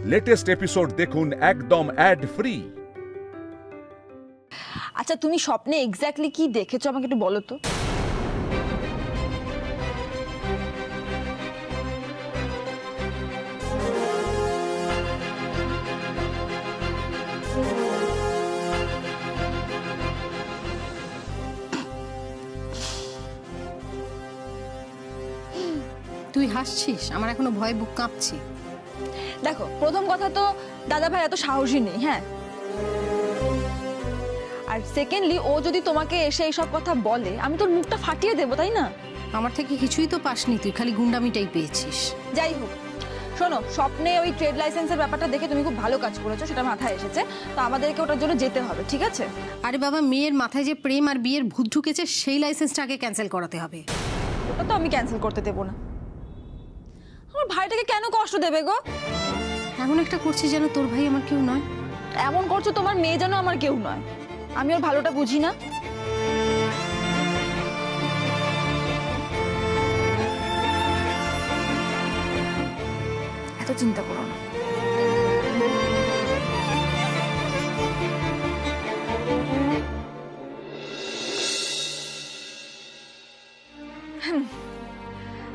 Latest episode দেখুন একদম add free. আচ্ছা, তুমি স্বপ্নে এক্স্যাক্টলি কি দেখেছো আমাকে একটু বলো তো। তুই হাসছিস? আমার এখনো ভয়ে বুক কাঁপছে। দেখো, প্রথম কথা তো দাদা ভাই এত সাহসী নেই, হ্যাঁ। আর সেকেন্ডলি, ও যদি তোমাকে এসে এইসব কথা বলে, আমি তোর মুখটা ফাটিয়ে দেবো, তাই না? আমার থেকে কিছুই তো পাসনি, তুই খালি গুন্ডামিটাই পেয়েছিস। যাই হোক, শোনো, স্বপ্নে ওই ট্রেড লাইসেন্সের ব্যাপারটা দেখে তুমি খুব ভালো কাজ করেছো, সেটা মাথায় এসেছে। তো আমাদেরকে ওটার জন্য যেতে হবে, ঠিক আছে? আরে বাবা, মেয়ের মাথায় যে প্রেম আর বিয়ের ভূত ঢুকেছে, সেই লাইসেন্সটা আগে ক্যান্সেল করাতে হবে। ওটা তো আমি ক্যান্সেল করতে দেবো না। আমার ভাইটাকে কেন কষ্ট দেবে গো? এমন একটা করছিস যেন তোর ভাই আমার কেউ নয়। এমন করছো তোমার মেয়ে যেন আমার কেউ নয়। আমি ওর ভালোটা বুঝি না? এত চিন্তা করো না।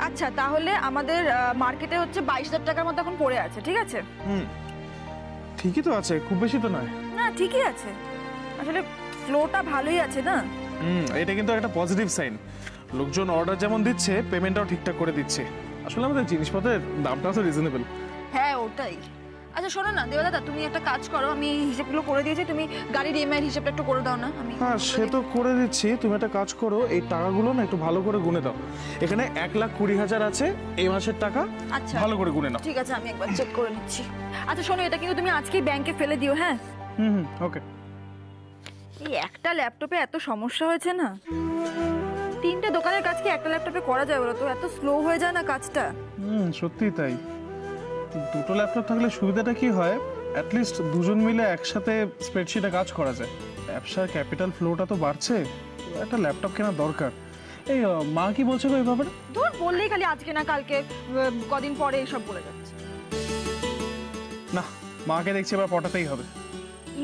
আচ্ছা, তাহলে আমাদের মার্কেটে হচ্ছে 22,000 টাকার মতো এখন পড়ে আছে, ঠিক আছে? ঠিকই তো আছে, খুব বেশি তো নয়। না, ঠিকই আছে, আসলে ফ্লোটা ভালোই আছে না। এটা কিন্তু একটা পজিটিভ সাইন। লোকজন অর্ডার যেমন দিচ্ছে, পেমেন্টটাও ঠিকঠাক করে দিচ্ছে। আসলে আমাদের জিনিসপত্রের দামটাও তো রিজনেবল। হ্যাঁ, ওটাই। আচ্ছা শোনো না দেবদাদা, তুমি একটা কাজ করো, আমি হিসেবগুলো করে দিয়েছি, তুমি গাড়ির ইএমআই এর হিসেবটা একটু করে দাও না। আমি হ্যাঁ, সে তো করে দিচ্ছি। তুমি একটা কাজ করো, এই টাকাগুলো না একটু ভালো করে গুনে দাও। এখানে 1,20,000 আছে এই মাসের টাকা। আচ্ছা, ভালো করে গুনে নাও। ঠিক আছে, আমি একবার চেক করে নিচ্ছি। আচ্ছা শোনো, এটা কিন্তু তুমি আজকেই ব্যাংকে ফেলে দিও, হ্যাঁ? ওকে। এই একটা ল্যাপটপে এত সমস্যা হয়েছে না। 3টে দোকানের কাজ কি একটা ল্যাপটপে করা যায় বলো তো? এত স্লো হয়ে যায় না কাজটা। সত্যিই তাই। দুটো ল্যাপটপ থাকলে সুবিধাটা কি হয়, অ্যাটলিস্ট দুজন মিলে একসাথে স্প্রেডশিটে কাজ করা যায়। ব্যবসার ক্যাপিটাল ফ্লোটা তো বাড়ছে, একটা ল্যাপটপ কেনা দরকার। এই মা কি বলছে গো এই ব্যাপারে? তোর বললেই খালি আজকে না কালকে, কদিন পরে এসব বলে যাচ্ছে। না, মাকে দেখছি এবার পটাতেই হবে।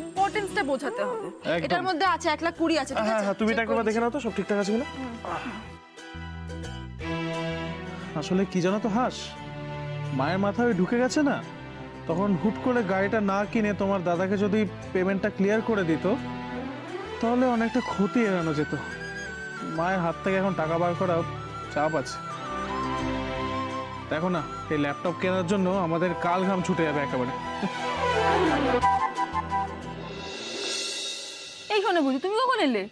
ইম্পর্টেন্সটা বোঝাতে হবে। একদম। এটার মধ্যে আছে 1,20,000 আছে, ঠিক আছে? হ্যাঁ, তুমি এটা একবার দেখে নাও তো সব ঠিকঠাক আছে কিনা। আসলে কি জানো তো হাস, মায়ের মাথায় ঢুকে গেছে না, তখন হুট করে গাড়িটা না কিনে তোমার দাদাকে যদি পেমেন্টটা ক্লিয়ার করে দিত, তাহলে অনেকটা ক্ষতি এড়ানো যেত। মায়ের হাত থেকে এখন টাকা বার করা চাপ আছে। দেখো না, এই ল্যাপটপ কেনার জন্য আমাদের কাল ঘাম ছুটে যাবে একেবারে। এইখানে বুঝি তুমি কখন এলে?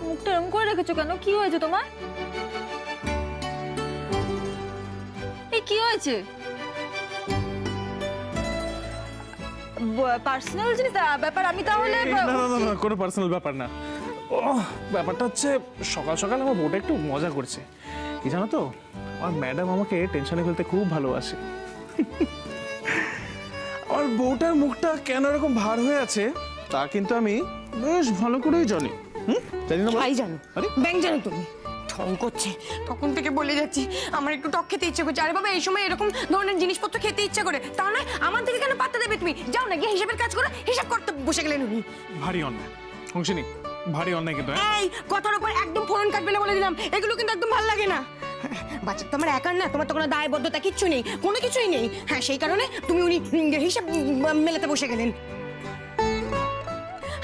মুখটা এরকম করে রেখেছো কেন? কি হয়েছে তোমার? এই কি হয়েছে? পার্সোনাল জিনিস ব্যাপার, আমি তাহলে না না না না, কোনো পার্সোনাল ব্যাপার না। ও ব্যাপারটা হচ্ছে, সকাল সকাল আমার বউটা একটু মজা করছে। কি জানো তো, আমার ম্যাডাম আমাকে টেনশনে ফেলতে খুব ভালোবাসে। আমার বউটার মুখটা কেন এরকম ভার হয়ে আছে তা কিন্তু আমি বেশ ভালো করেই জানি। জানি না ভাই জানো, আরে ব্যাংক জানো তুমি ঠং করছে তখন থেকে বলে যাচ্ছি আমার একটু টক খেতে ইচ্ছে করছে। আরে বাবা, এই সময় এরকম ধরনের জিনিসপত্র খেতে ইচ্ছে করে, তাহলে আমার থেকে কেন পাত্তা দেবে তুমি? যাও না, গিয়ে হিসাবের কাজ করো। হিসাব করতে বসে গেলেন উনি। ভারী অন্যায় অংশিনী, ভারী অন্যায় কিন্তু। এই কথার উপর একদম ফোন কাটবে না বলে দিলাম, এগুলো কিন্তু একদম ভালো লাগে না। বাচ্চা তো আমার একার না, তোমার তো কোনো দায়বদ্ধতা কিচ্ছু নেই, কোনো কিছুই নেই। হ্যাঁ, সেই কারণে তুমি উনি হিসাব মেলাতে বসে গেলেন।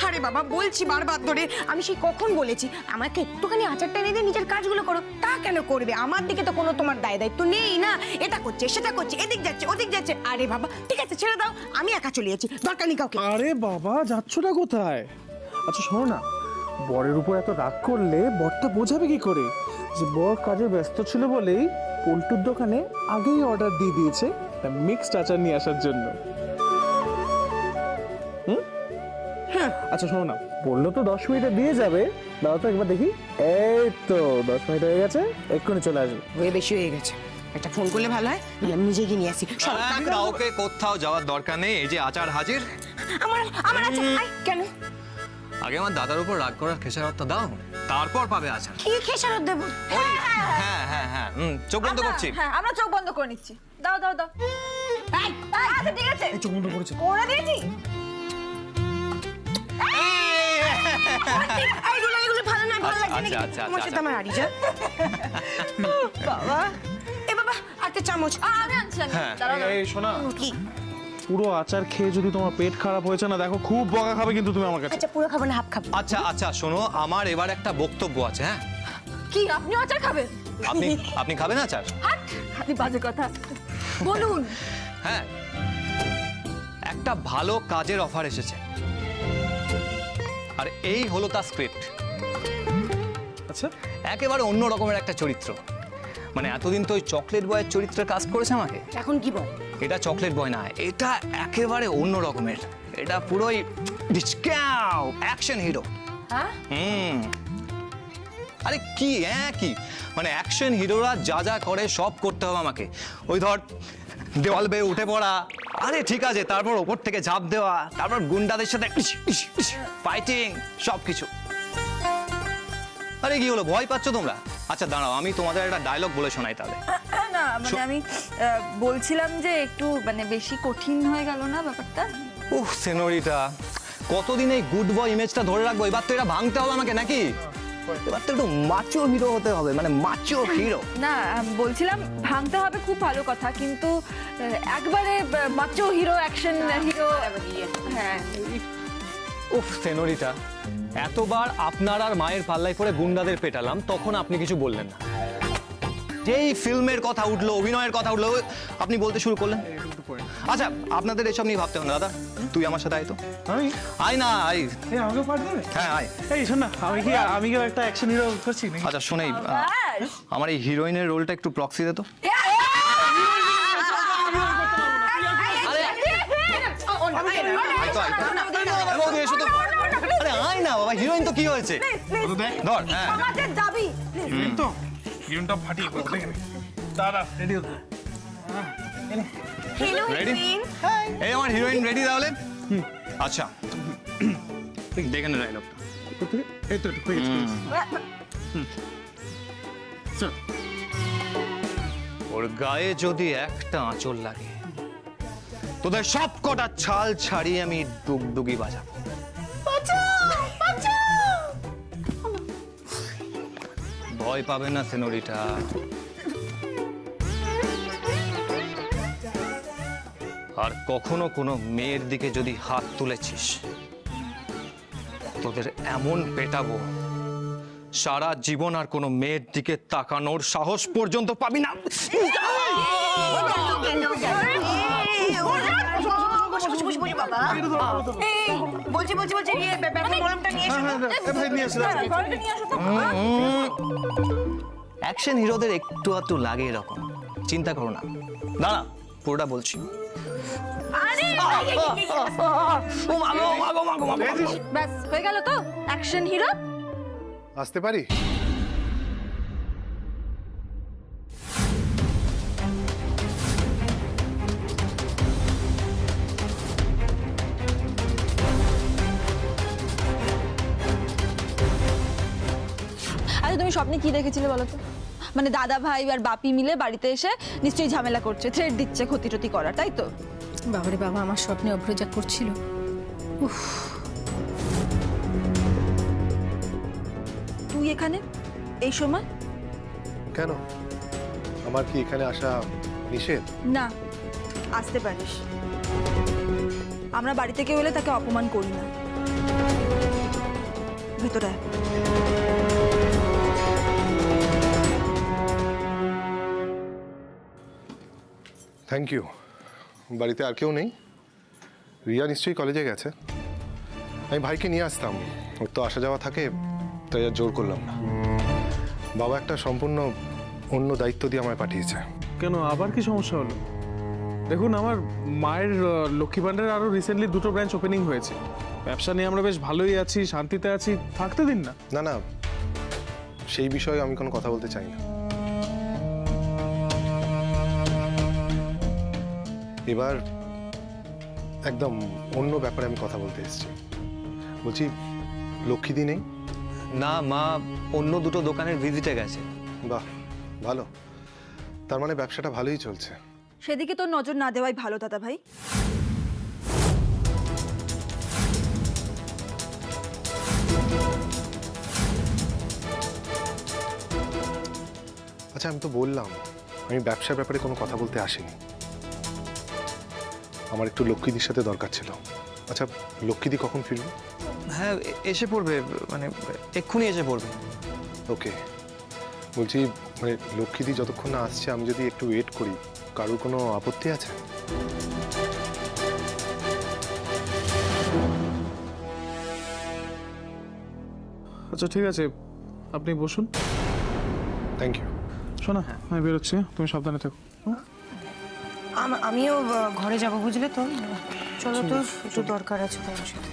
আরে বাবা, বলছি বারবার ধরে, আমি সেই কখন বলেছি আমাকে একটুখানি আচারটা এনে দিয়ে নিজের কাজগুলো করো। তা কেন করবে? আমার দিকে তো কোনো তোমার দায়িত্ব নেই না। এটা করছে, সেটা করছে, এদিক যাচ্ছে, ওদিক যাচ্ছে। আরে বাবা, ঠিক আছে, ছেড়ে দাও, আমি একা চলে যাচ্ছি, দরকার নেই কাউকে। আরে বাবা, যাচ্ছটা কোথায়? আচ্ছা শোনো না, বরের উপর এত রাগ করলে বরটা বোঝাবে কি করে যে বর কাজে ব্যস্ত ছিল বলেই পল্টুর দোকানে আগেই অর্ডার দিয়ে দিয়েছে মিক্সড আচার নিয়ে আসার জন্য। আচ্ছা শোনো না, বললো তো 10 মিনিটে দিয়ে যাবে। দাও তো একবার দেখি। এই তো 10 মিনিট হয়ে গেছে, এক্ষুনি চলে আসবে। হয়ে বেশি হয়ে গেছে, একটা ফোন করলে ভালো হয়, নাহলে আমি নিজে গিয়ে নিয়ে আসি। কাউকে কোথাও যাওয়ার দরকার নেই, এই যে আচার হাজির। আমার আচার কেন? আগে আমার দাদার উপর রাগ করার খেসারতটা দাও। তারপর পাবে আচার। কি খেসারত দেবো? হ্যাঁ হ্যাঁ হ্যাঁ চোখ বন্ধ করছি। হ্যাঁ আমরা চোখ বন্ধ করে নিচ্ছি। দাও দাও দাও। আচ্ছা ঠিক আছে, চোখ বন্ধ করেছে। করে দিয়েছি। এগুলো ভালো না, ভালো লাগছে নাকি? আচ্ছা, আচ্ছা, তোমার সাথে আমার আড়ি যা। বাবা এ বাবা, একটা চামচ। আমি আনছি আমি। হ্যাঁ। দাঁড়াও, দাঁড়াও। এই শোনা, কি? পুরো আচার খেয়ে যদি তোমার পেট খারাপ হয়েছে না, দেখো খুব বকা খাবে কিন্তু তুমি আমার কাছে। আচ্ছা পুরো খাবো না, হাফ খাবো। আচ্ছা আচ্ছা শোনো, আমার এবার একটা বক্তব্য আছে। হ্যাঁ, কি আপনি আচার খাবেন? আপনি আপনি খাবেন আচার? হাট, আপনি বাজে কথা বলুন। হ্যাঁ, একটা ভালো কাজের অফার এসেছে, আর এই হলো তার স্ক্রিপ্ট। আচ্ছা, একেবারে অন্য রকমের একটা চরিত্র। মানে এতদিন তো ওই চকলেট বয়ের চরিত্রে কাজ করেছে আমাকে, এখন কি বল? এটা চকলেট বয় না, এটা একেবারে অন্য রকমের। এটা পুরোই ডিসকাউ অ্যাকশন হিরো। হ্যাঁ আরে কি কি মানে অ্যাকশন হিরোরা যা যা করে সব করতে হবে আমাকে। ওই ধর দেওয়াল বেয়ে উঠে পড়া, আরে ঠিক আছে, তারপর ওপর থেকে ঝাঁপ দেওয়া, তারপর গুন্ডাদের সাথে ফাইটিং, সব কিছু। আরে কি হলো, ভয় পাচ্ছ তোমরা? আচ্ছা দাঁড়াও, আমি তোমাদের একটা ডায়লগ বলে শোনাই তাহলে। না মানে আমি বলছিলাম যে একটু মানে বেশি কঠিন হয়ে গেল না ব্যাপারটা? উহ সেনোরিটা, কতদিন এই গুড বয় ইমেজটা ধরে রাখবো? এবার তো এটা ভাঙতে হবে আমাকে নাকি? এবার তো একটু মাচো হিরো হতে হবে, মানে মাচো হিরো। না বলছিলাম ভাঙতে হবে, খুব ভালো কথা, কিন্তু একবারে মাচো হিরো, অ্যাকশন হিরো। হ্যাঁ উফ সেনোরিটা, এতবার আপনার আর মায়ের পাল্লায় পড়ে গুন্ডাদের পেটালাম, তখন আপনি কিছু বললেন না। যেই ফিল্মের কথা উঠলো, অভিনয়ের কথা উঠলো, আপনি বলতে শুরু করলেন। আচ্ছা আপনাদের এসব নিয়ে ভাবতে হবে না দাদা, তুই আমার সাথে আয় তো। আমি আয় না, আয়। আমাকে পাঠ দেবে? হ্যাঁ আয়। এই শোন না, আমি কি একটা অ্যাকশন হিরো করছি নাকি? আচ্ছা শোনেই, আমার এই হিরোইনের রোলটা একটু প্রক্সি দে তো। আরে আয় না বাবা, হিরোইন তো কি হয়েছে? ধর। হ্যাঁ আমাদের দাবি তো হিরোইনটা ফাটিয়ে করতে গেলে দাদা রেডি হতো। Hello Ready? হিরোইন। এই আমার হিরোইন রেডি তাহলে? আচ্ছা দেখে নে ডায়লগটা। এই তো একটু হয়ে গেছে। চল। ওর গায়ে যদি একটা আঁচল লাগে, তোদের সব কটা ছাল ছাড়িয়ে আমি ডুগডুগি বাজাবো। ভয় পাবে না সেনোরিটা। আর কখনো কোনো মেয়ের দিকে যদি হাত তুলেছিস, তোদের এমন পেটাবো, সারা জীবন আর কোনো মেয়ের দিকে তাকানোর সাহস পর্যন্ত পাবি না। বলছি মলমটা নিয়ে এসো। ভাই নিয়ে আসলে অ্যাকশন হিরোদের একটু আধটু লাগে এরকম, চিন্তা করো না। দাঁড়া, পুরোটা বলছি। ব্যাস হয়ে গেল তো অ্যাকশন হিরো। আসতে পারি? আচ্ছা তুমি স্বপ্নে কি দেখেছিলে বলো তো? মানে দাদা ভাই আর বাপি মিলে বাড়িতে এসে নিশ্চয়ই ঝামেলা করছে, থ্রেট দিচ্ছে ক্ষতি টতি করার, তাই তো? বাবারে বাবা, আমার স্বপ্নে অভ্রজা করছিল। তুই এখানে এই সময়? কেন, আমার কি এখানে আসা নিষেধ? না, আসতে পারিস। আমরা বাড়িতে কেউ এলে তাকে অপমান করি না। ভেতরে আয়। Thank you. বাড়িতে আর কেউ নেই? রিয়া নিশ্চয়ই কলেজে গেছে। আমি ভাইকে নিয়ে আসতাম, ওর তো আসা যাওয়া থাকে, তাই আর জোর করলাম না। বাবা একটা সম্পূর্ণ অন্য দায়িত্ব দিয়ে আমায় পাঠিয়েছে। কেন, আবার কি সমস্যা হলো? দেখুন, আমার মায়ের লক্ষ্মী ভান্ডারের আরো রিসেন্টলি 2টো ব্রাঞ্চ ওপেনিং হয়েছে। ব্যবসা নিয়ে আমরা বেশ ভালোই আছি, শান্তিতে আছি, থাকতে দিন না। না না, সেই বিষয়ে আমি কোনো কথা বলতে চাই না। এবার একদম অন্য ব্যাপারে আমি কথা বলতে এসেছি। বলছি, লক্ষ্মীদি নেই? না, মা অন্য দুটো দোকানের ভিজিটে গেছে। বাহ, ভালো। তার মানে ব্যবসাটা ভালোই চলছে। সেদিকে তোর নজর না দেওয়াই ভালো দাদা ভাই। আচ্ছা, আমি তো বললাম আমি ব্যবসার ব্যাপারে কোনো কথা বলতে আসিনি। আমার একটু লক্ষ্মীদির সাথে দরকার ছিল। আচ্ছা, লক্ষ্মীদি কখন ফিরবে? হ্যাঁ, এসে পড়বে, মানে এক্ষুনি এসে পড়বে। ওকে, বলছি মানে লক্ষ্মীদি যতক্ষণ না আসছে আমি যদি একটু ওয়েট করি, কারোর কোনো আপত্তি আছে? আচ্ছা ঠিক আছে, আপনি বসুন। Thank you. শোনা, আমি বেরোচ্ছি, তুমি সাবধানে থেকো। আমিও ঘরে যাব, বুঝলে তো। চলো তো, একটু দরকার আছে তোমার সাথে।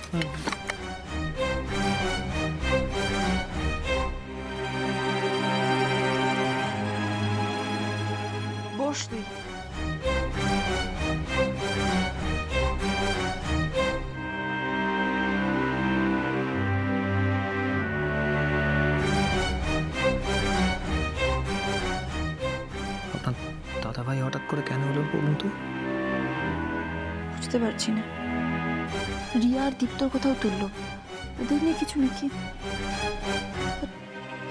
বস তুই। আপনার দাদা ভাই হঠাৎ করে কেন হলো বলুন তো? বুঝতে পারছি না। রিয়া আর দীপ্তর কথাও তুললো, ওদের নিয়ে কিছু নাকি।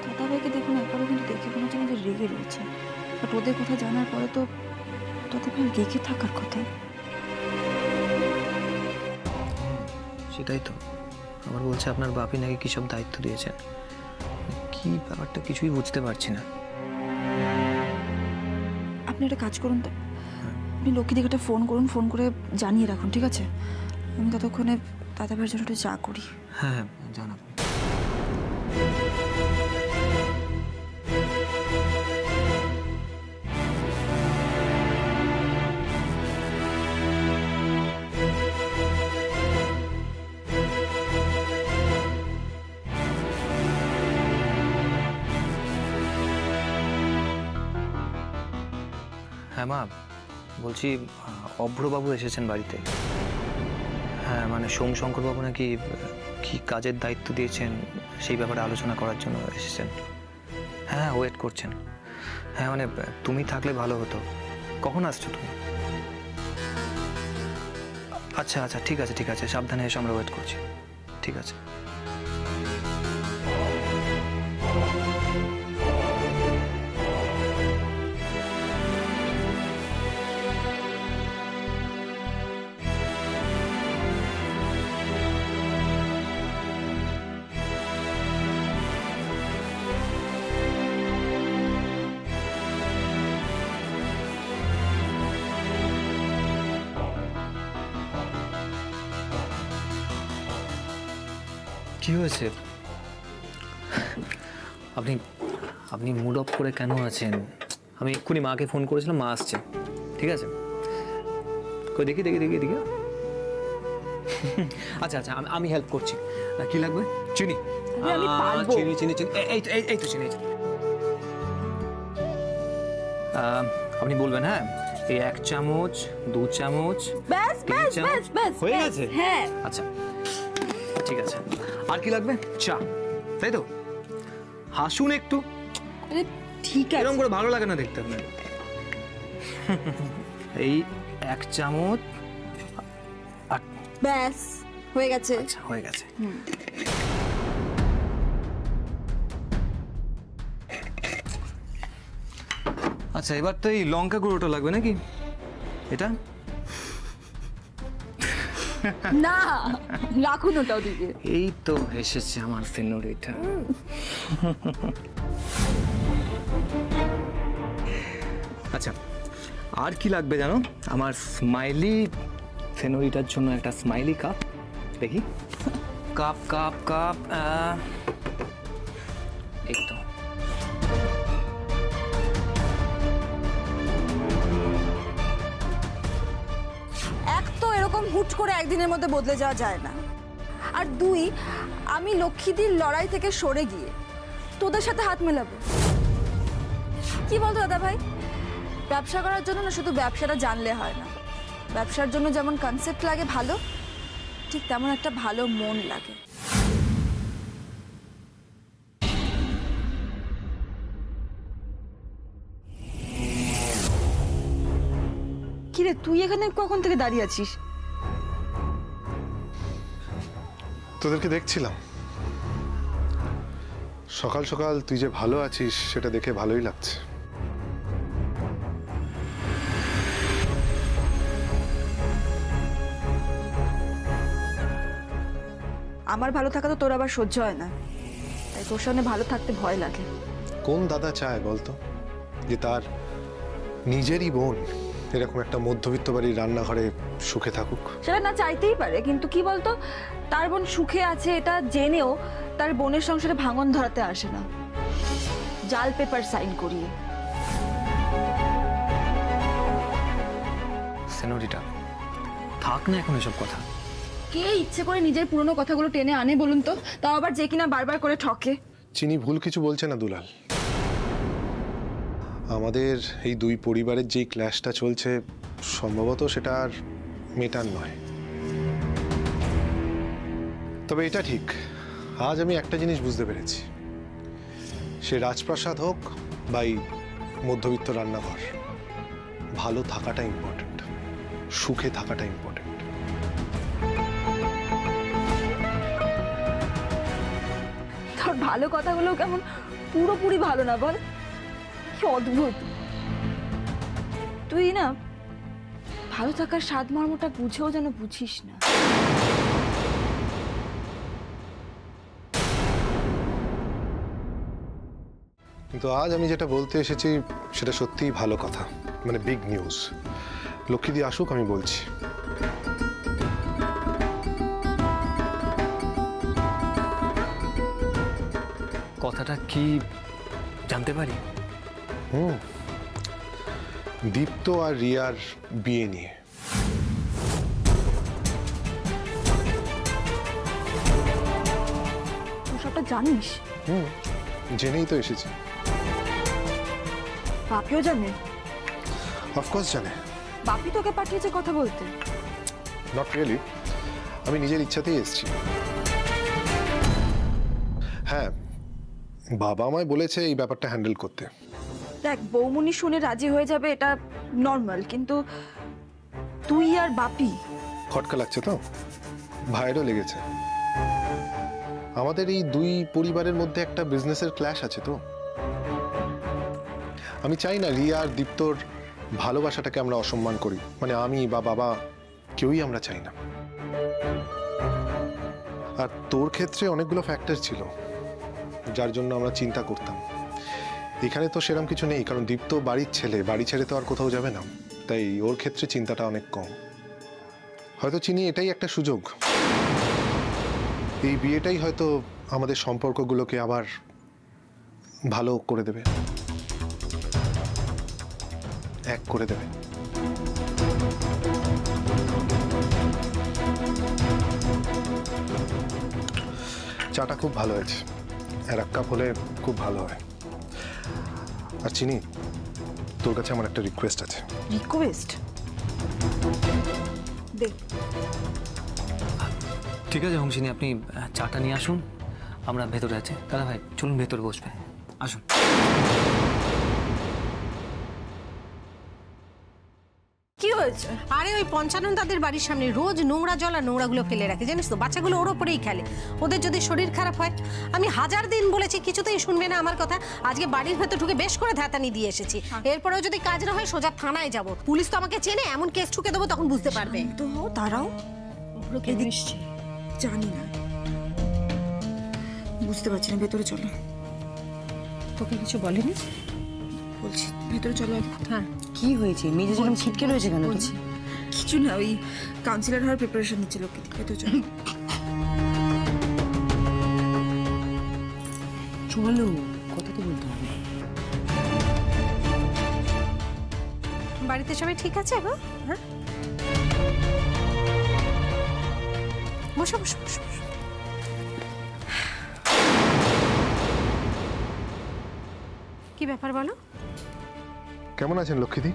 দাদা ভাইকে দেখুন, একবারও কিন্তু দেখে মনে হচ্ছে আমাদের রেগে রয়েছে। বাট ওদের কথা জানার পরে তো দাদা ভাই রেগে থাকার কথা। সেটাই তো, আবার বলছে আপনার বাপি নাকি কী সব দায়িত্ব দিয়েছেন। কি ব্যাপারটা কিছুই বুঝতে পারছি না। আপনি একটা কাজ করুন তো, আপনি লক্ষ্মীদিকে একটা ফোন করুন, ফোন করে জানিয়ে রাখুন, ঠিক আছে? আমি ততক্ষণে দাদা ভাইয়ের জন্য একটু চা করি। হ্যাঁ, জানাবো। হ্যাঁ মা, বলছি অভ্রবাবু এসেছেন বাড়িতে। হ্যাঁ, মানে সোমশঙ্করবাবু নাকি কি কাজের দায়িত্ব দিয়েছেন সেই ব্যাপারে আলোচনা করার জন্য এসেছেন। হ্যাঁ, ওয়েট করছেন। হ্যাঁ, মানে তুমি থাকলে ভালো হতো। কখন আসছো তুমি? আচ্ছা আচ্ছা, ঠিক আছে ঠিক আছে, সাবধানে এসে আমরা ওয়েট করছি। ঠিক আছে। কি হয়েছে? আপনি আপনি মুড অফ করে কেন আছেন? আমি এক্ষুনি মাকে ফোন করেছিলাম, মা আসছে। ঠিক আছে, কই দেখি দেখি দেখি দেখি। আচ্ছা আচ্ছা, আমি হেল্প করছি। কি লাগবে? চিনি? চিনি চিনি চিনি, এই তো চিনি। আপনি বলবেন, হ্যাঁ, এই 1 চামচ, 2 চামচ, ব্যাস ব্যাস ব্যাস ব্যাস হয়ে গেছে? হ্যাঁ, আচ্ছা ঠিক আছে। আর কি লাগবে? চা, তাই তো? হাসুন একটু। আরে ঠিক আছে। এরকম করে ভালো লাগে না দেখতে আপনার। এই 1 চামচ। ব্যাস হয়ে গেছে। আচ্ছা, হয়ে গেছে। আচ্ছা, এবার তো এই লঙ্কা গুঁড়োটা লাগবে নাকি? এটা না, রাখুন ওটা ওদিকে। এই তো এসেছে আমার সেনোরিটা। আচ্ছা, আর কি লাগবে জানো? আমার স্মাইলি সেনোরিটার জন্য একটা স্মাইলি কাপ। দেখি, কাপ কাপ কাপ, এই তো। এক তো এরকম হুট করে একদিনের মধ্যে বদলে যাওয়া যায় না, আর 2 আমি লক্ষ্মীদির লড়াই থেকে সরে গিয়ে তোদের সাথে হাত মেলাবো। কি বলতো দাদা ভাই, ব্যবসা করার জন্য না শুধু ব্যবসাটা জানলে হয় না, ব্যবসার জন্য যেমন কনসেপ্ট লাগে ভালো, ঠিক তেমন একটা ভালো মন লাগে। কিরে তুই এখানে কখন থেকে দাঁড়িয়ে আছিস? তোদেরকে দেখছিলাম, সকাল সকাল তুই যে ভালো আছিস সেটা দেখে ভালোই লাগছে। আমার ভালো থাকা তো তোর আবার সহ্য হয় না, তাই তোর সামনে ভালো থাকতে ভয় লাগে। কোন দাদা চায় বলতো যে তার নিজেরই বোন এরকম একটা মধ্যবিত্ত বাড়ির রান্নাঘরে সুখে থাকুক? সেটা না চাইতেই পারে, কিন্তু কি বলতো, তার বোন সুখে আছে এটা জেনেও তার বোনের সংসারে ভাঙন ধরাতে আসে না, জাল পেপার সাইন করিয়ে। সেনোরিটা, থাক না এখন এসব কথা। কে ইচ্ছে করে নিজের পুরনো কথাগুলো টেনে আনে বলুন তো, তাও আবার যে কিনা বারবার করে ঠকে। চিনি ভুল কিছু বলছে না দুলাল। আমাদের এই দুই পরিবারের যেই ক্ল্যাশটা চলছে সম্ভবত সেটা আর মেটার নয়। তবে এটা ঠিক, আজ আমি একটা জিনিস বুঝতে পেরেছি, সে রাজপ্রাসাদ হোক বা এই মধ্যবিত্ত রান্নাঘর, ভালো থাকাটা ইম্পর্টেন্ট, সুখে থাকাটা ইম্পর্টেন্ট। তোর ভালো কথাগুলো কেমন পুরোপুরি ভালো না বল? কি অদ্ভুত, তুই না ভালো থাকার স্বাদ মর্মটা বুঝেও যেন বুঝিস না। কিন্তু আজ আমি যেটা বলতে এসেছি সেটা সত্যিই ভালো কথা, মানে বিগ নিউজ। লক্ষ্মীদি আসুক, আমি বলছি। কথাটা কি জানতে পারি? দীপ্ত আর রিয়ার বিয়ে নিয়ে। তুই সবটা জানিস? জেনেই তো এসেছি। বাপিও জানে? অফকোর্স জানে। বাপি তোকে পাঠিয়েছে কথা বলতে? নট রিয়েলি, আমি নিজের ইচ্ছাতেই এসেছি। হ্যাঁ, বাবা আমায় বলেছে এই ব্যাপারটা হ্যান্ডেল করতে। দেখ, বৌমনি শুনে রাজি হয়ে যাবে এটা নর্মাল, কিন্তু তুই আর বাপি। খটকা লাগছে তো? ভাইয়েরও লেগেছে। আমাদের এই দুই পরিবারের মধ্যে একটা বিজনেসের ক্ল্যাশ আছে তো। আমি চাই না রিয়া আর দীপ্তর ভালোবাসাটাকে আমরা অসম্মান করি, মানে আমি বা বাবা কেউই আমরা চাই না। আর তোর ক্ষেত্রে অনেকগুলো ফ্যাক্টর ছিল যার জন্য আমরা চিন্তা করতাম। এখানে তো সেরকম কিছু নেই, কারণ দীপ্ত বাড়ির ছেলে, বাড়ি ছেড়ে তো আর কোথাও যাবে না, তাই ওর ক্ষেত্রে চিন্তাটা অনেক কম। হয়তো চিনি এটাই একটা সুযোগ, এই বিয়েটাই হয়তো আমাদের সম্পর্কগুলোকে আবার ভালো করে দেবে, এক করে দেবে। চাটা খুব ভালো হয়েছে, আর এক কাপ হলে খুব ভালো হয়। আর চিনি, তোর কাছে আমার একটা রিকোয়েস্ট আছে। রিকোয়েস্ট? দে। ঠিক আছে হংসিনী, আপনি চাটা নিয়ে আসুন, আমরা ভেতরে আছি। দাদা ভাই চলুন ভেতরে বসবে, আসুন। কি হয়েছে? আরে ওই পঞ্চানন তাদের বাড়ির সামনে রোজ নোংরা জল আর নোংরাগুলো ফেলে রাখে, জানিস তো? বাচ্চাগুলো ওর ওপরেই খেলে, ওদের যদি শরীর খারাপ হয়। আমি 1000 দিন বলেছি, কিছুতেই শুনবে না আমার কথা। আজকে বাড়ির ভেতর ঢুকে বেশ করে ধাতানি দিয়ে এসেছি। এরপরেও যদি কাজ না হয় সোজা থানায় যাব, পুলিশ তো আমাকে চেনে, এমন কেস ঠুকে দেবো তখন বুঝতে পারবে। তো তারাও জানি না, বুঝতে পারছি না। ভেতরে চলো। তোকে কিছু বলেনি? বলছি ভেতরে চলো। হ্যাঁ, কি হয়েছে? মেজে যখন ছিটকে রয়েছে কেন? বলছি কিছু না, ওই কাউন্সিলর হওয়ার প্রিপারেশন নিচ্ছিল। ভেতরে চলো। চলো, কথা তো বলতে হবে। বাড়িতে সবাই ঠিক আছে গো? হ্যাঁ, বসো বসো বসো বসো। কি ব্যাপার বলো? কেমন আছেন লক্ষ্মীদি?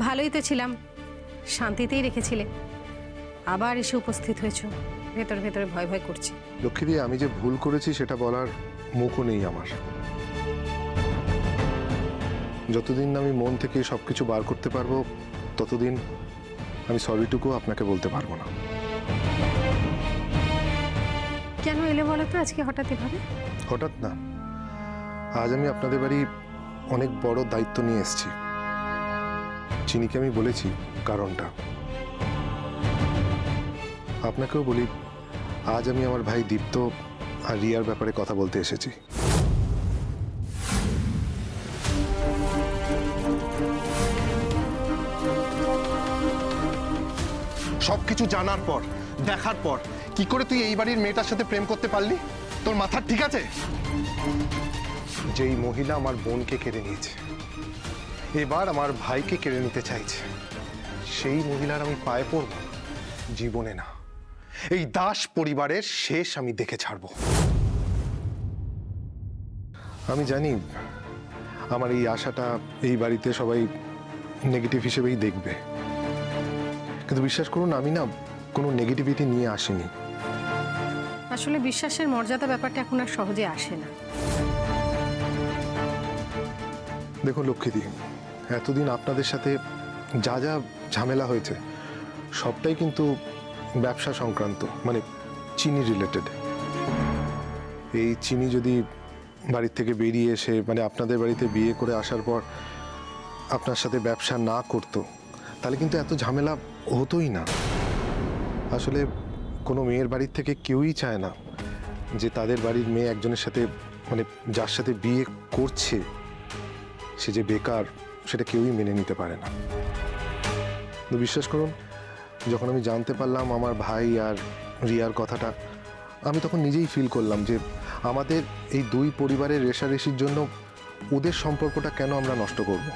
ভালোই তো ছিলাম, শান্তিতেই রেখেছিলে, আবার এসে উপস্থিত হয়েছো। ভেতর ভেতরে ভয় ভয় করছে। লক্ষ্মীদি, আমি যে ভুল করেছি সেটা বলার মুখও নেই আমার। যতদিন না আমি মন থেকে সবকিছু বার করতে পারবো ততদিন আমি সরিটুকু আপনাকে বলতে পারবো না। কেন এলে বলো তো আজকে হঠাৎ এভাবে? হঠাৎ না, আজ আমি আপনাদের বাড়ি অনেক বড় দায়িত্ব নিয়ে এসেছি। চিনিকে আমি বলেছি কারণটা। আপনাকেও বলি, আজ আমি আমার ভাই দীপ্ত আর রিয়ার ব্যাপারে কথা বলতে এসেছি। সবকিছু জানার পর, দেখার পর কি করে তুই এই বাড়ির মেয়েটার সাথে প্রেম করতে পারলি? তোর মাথা ঠিক আছে? যেই মহিলা আমার বোনকে কেড়ে নিয়েছে, এবার আমার ভাইকে কেড়ে নিতে চাইছে, সেই মহিলার আমি পায়ে পড়ব? জীবনে না। এই দাস পরিবারের শেষ আমি দেখে ছাড়ব। আমি জানি আমার এই আশাটা এই বাড়িতে সবাই নেগেটিভ হিসেবেই দেখবে, কিন্তু বিশ্বাস করুন আমি না কোনো নেগেটিভিটি নিয়ে আসিনি। আসলে বিশ্বাসের মর্যাদা ব্যাপারটা এখন আর সহজে আসে না। দেখুন লক্ষ্মীদি, এতদিন আপনাদের সাথে যা যা ঝামেলা হয়েছে সবটাই কিন্তু ব্যবসা সংক্রান্ত, মানে চিনি রিলেটেড। এই চিনি যদি বাড়ির থেকে বেরিয়ে এসে মানে আপনাদের বাড়িতে বিয়ে করে আসার পর আপনার সাথে ব্যবসা না করতো, তাহলে কিন্তু এত ঝামেলা হতোই না। আসলে কোনো মেয়ের বাড়ির থেকে কেউই চায় না যে তাদের বাড়ির মেয়ে একজনের সাথে মানে যার সাথে বিয়ে করছে সে যে বেকার, সেটা কেউই মেনে নিতে পারে না। তো বিশ্বাস করুন, যখন আমি জানতে পারলাম আমার ভাই আর রিয়ার কথাটা, আমি তখন নিজেই ফিল করলাম যে আমাদের এই দুই পরিবারের রেষারেষির জন্য ওদের সম্পর্কটা কেন আমরা নষ্ট করব।